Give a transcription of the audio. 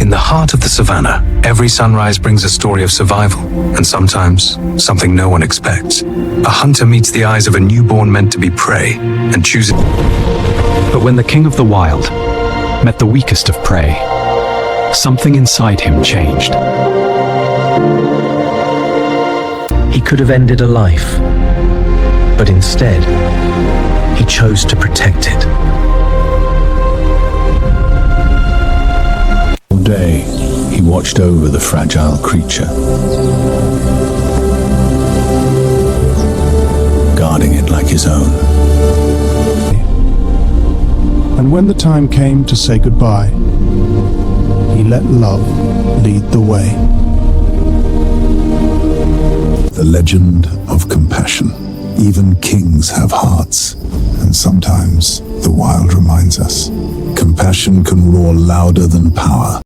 In the heart of the savannah, every sunrise brings a story of survival, and sometimes something no one expects. A hunter meets the eyes of a newborn meant to be prey and chooses. But when the king of the wild met the weakest of prey, something inside him changed. He could have ended a life, but instead, he chose to protect it. All day, he watched over the fragile creature, guarding it like his own. And when the time came to say goodbye, he let love lead the way. The legend of compassion. Even kings have hearts, and sometimes the wild reminds us. Compassion can roar louder than power.